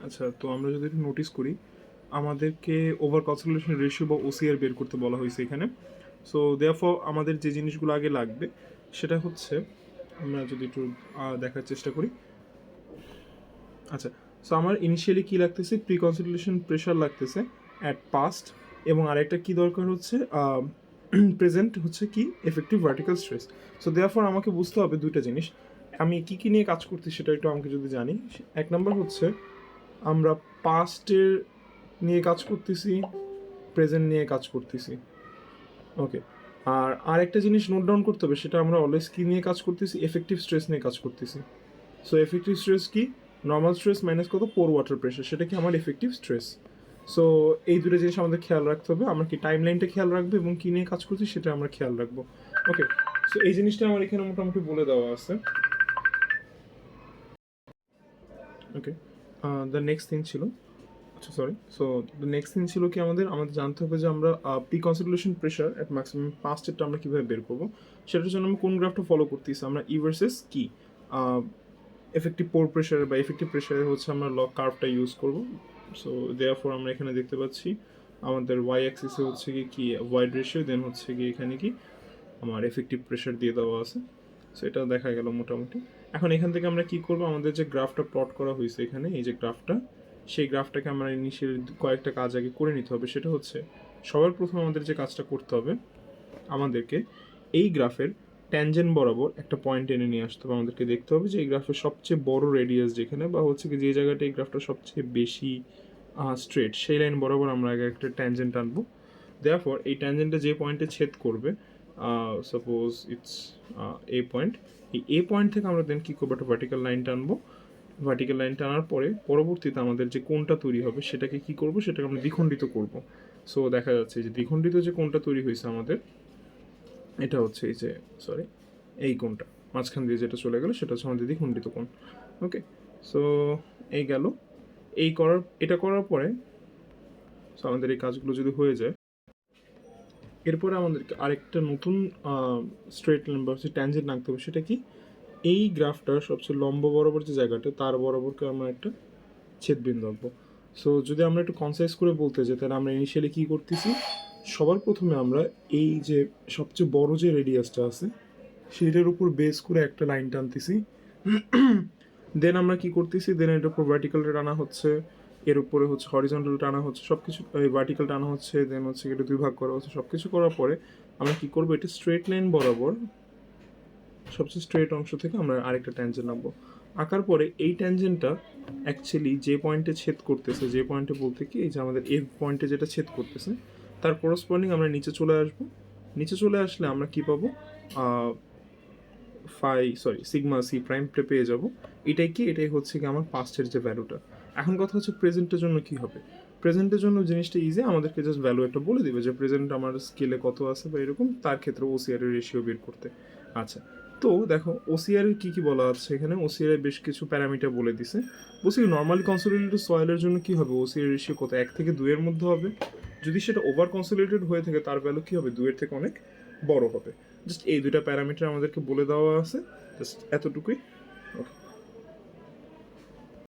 আচ্ছা, তো আমরা যদি একটু নোটিস করি, আমাদেরকে ওভার কনসলিডেশন রেশিও বা ওসিআর বের করতে বলা হয়েছে এখানে। সো দেয়ারফর আমাদের যে জিনিসগুলো আগে লাগবে সেটা হচ্ছে, আমরা যদি একটু দেখার চেষ্টা করি। আচ্ছা, সো আমার ইনিশিয়ালি কী লাগতেছে, প্রি কনসলিডেশন প্রেশার লাগতেছে অ্যাট পাস্ট, এবং আরেকটা কী দরকার হচ্ছে প্রেজেন্ট হচ্ছে কি effective vertical stress. So therefore আমাকে বুঝতে হবে দুইটা জিনিস, আমি কী কী নিয়ে কাজ করছি সেটা একটু আমাকে যদি জানি। এক নম্বর হচ্ছে আমরা পাস্টের নিয়ে কাজ করতেছি, প্রেজেন্ট নিয়ে কাজ করতেছি। ওকে, আর আরেকটা জিনিস নোট ডাউন করতে হবে, সেটা আমরা অলওয়েজ কী নিয়ে কাজ করতেছি, এফেক্টিভ স্ট্রেস নিয়ে কাজ করতেছি। সো এফেক্টিভ স্ট্রেস কি, নর্মাল স্ট্রেস মাইনাস কত, পোর ওয়াটার প্রেশার, সেটা কি আমার এফেক্টিভ স্ট্রেস। সো এই দুটো জিনিস আমাদের খেয়াল রাখতে হবে, আমরা কি টাইম লাইনটা খেয়াল রাখবো এবং কী নিয়ে কাজ করছি সেটা আমরা খেয়াল রাখবো। ওকে, সো এই জিনিসটা আমার এখানে মোটামুটি বলে দেওয়া আছে। ওকে, দ্য নেক্সট থিং ছিল, আচ্ছা sorry, so the next thing ছিল কি, আমাদের জানতে হবে যে আমরা pre consideration pressure at maximum পাস্টেরটা আমরা কীভাবে বের করবো, সেটার জন্য আমরা কোন গ্রাফটা ফলো করতেছি, আমরা ই ভার্সেস কি এফেক্টিভ পোর প্রেশার বা এফেক্টিভ প্রেশারে হচ্ছে আমরা লক কার্ভটা ইউজ করব। সো দেয়ারফর আমরা এখানে দেখতে পাচ্ছি আমাদের ওয়াই অ্যাক্সিসে হচ্ছে কি ওয়াইড রেশিও, দেন হচ্ছে কি এখানে কি আমার এফেক্টিভ প্রেশার দিয়ে দেওয়া আছে। সো এটা দেখা গেল মোটামুটি। এখন এখান থেকে আমরা কি করব, আমাদের যে গ্রাফটা প্লট করা হয়েছে এখানে, এই যে গ্রাফটা, সেই গ্রাফটাকে আমরা ইনিশিয়াল কয়েকটা কাজ আগে করে নিতে হবে। সেটা হচ্ছে সবার প্রথমে আমাদের যে কাজটা করতে হবে, আমাদেরকে এই গ্রাফের ট্যানজেন্ট বরাবর একটা পয়েন্ট এনে নিয়ে আসতে হবে। আমাদেরকে দেখতে হবে যে এই গ্রাফের সবচেয়ে বড় রেডিয়াস যেখানে, বা হচ্ছে কি যে জায়গাটা এই গ্রাফটা সবচেয়ে বেশি স্ট্রেট, সেই লাইন বরাবর আমরা আগে একটা ট্যানজেন্ট আনবো। দেয়ারফর এই ট্যানজেন্টটা যে পয়েন্টে ছেদ করবে, সাপোজ ইটস এ পয়েন্ট, এই এ পয়েন্ট থেকে আমরা দেন কী করবো, একটা ভার্টিক্যাল লাইন টানবো। ভার্টিক্যাল লাইন টানার পরে পরবর্তীতে আমাদের যে কোণটা তৈরি হবে সেটাকে কী করবো, সেটাকে আমরা দ্বিখণ্ডিত করব। সো দেখা যাচ্ছে যে দ্বিখণ্ডিত যে কোণটা তৈরি হয়েছে আমাদের, এটা হচ্ছে এই যে সরি এই কোণটা মাঝখান দিয়ে যেটা চলে গেলো সেটা হচ্ছে আমাদের দ্বিখণ্ডিত কোণ। ওকে, সো এই গেল, এটা করার পরে সো আমাদের এই কাজগুলো যদি হয়ে যায়, এরপরে আমাদেরকে আরেকটা নতুন স্ট্রেট লাইন বা হচ্ছে ট্যানজেন্ট আঁকতে হবে। সেটা কি, এই গ্রাফটার সবচেয়ে লম্ব বরাবর যে জায়গাটা তার বরাবরকে আমরা একটা ছেদবিন্দু আঁকবো। সো যদি আমরা একটু কনসাইজ করে বলতে যাই, তাহলে আমরা ইনিশিয়ালি কী করতেছি, সবার প্রথমে আমরা এই যে সবচেয়ে বড় যে রেডিয়াসটা আছে সেটার উপর বেস করে একটা লাইন টানতেছি। দেন আমরা কি করতেছি, দেন এটার উপর ভার্টিক্যালটা টানা হচ্ছে, এর উপরে হচ্ছে হরিজন্টাল টানা হচ্ছে, সব কিছু ভার্টিক্যাল টানা হচ্ছে, দেন হচ্ছে এটা দুই ভাগ করা হচ্ছে। সব কিছু করার পরে আমরা কী করবো, এটা স্ট্রেট লাইন বরাবর সবচেয়ে স্ট্রেট অংশ থেকে আমরা আরেকটা ট্যানজেন্ট আঁকবো। আঁকার পরে এই ট্যানজেন্টটা অ্যাকচুয়ালি যে পয়েন্টে ছেদ করতেছে, যে পয়েন্টে বলতে কি এই যে আমাদের এফ পয়েন্টে যেটা ছেদ করতেছে তার করসপন্ডিং আমরা নিচে চলে আসবো। নিচে চলে আসলে আমরা কি পাবো, সিগমা সি প্রাইমটা পেয়ে যাব। এটাই হচ্ছে কি আমার পাস্টের যে ভ্যালুটা। এখন কথা হচ্ছে প্রেজেন্টের জন্য কি হবে। প্রেজেন্টের জন্য জিনিসটা ইজি, আমাদেরকে জাস্ট ভ্যালু একটা বলে দিবে যে প্রেজেন্ট আমার স্কেলে কত আছে বা এরকম, তার ক্ষেত্রে ওসিআর এর রেশিও বের করতে। আচ্ছা, তো দেখো ওসিআর এর কী কী বলা আছে এখানে, ওসিআর এর বেশ কিছু প্যারামিটার বলে দিছে। বলছি নর্মালি কনসোলিডেটেড সয়েলের জন্য কী হবে, ওসিআর রেশিও কত, 1 থেকে 2 এর মধ্যে হবে। যদি সেটা ওভার কনসোলিডেটেড হয়ে থাকে তার ভ্যালু কী হবে, 2 এর থেকে অনেক বড় হবে। জাস্ট এই দুইটা প্যারামিটার আমাদেরকে বলে দেওয়া আছে, জাস্ট এতটুকুই। ওকে।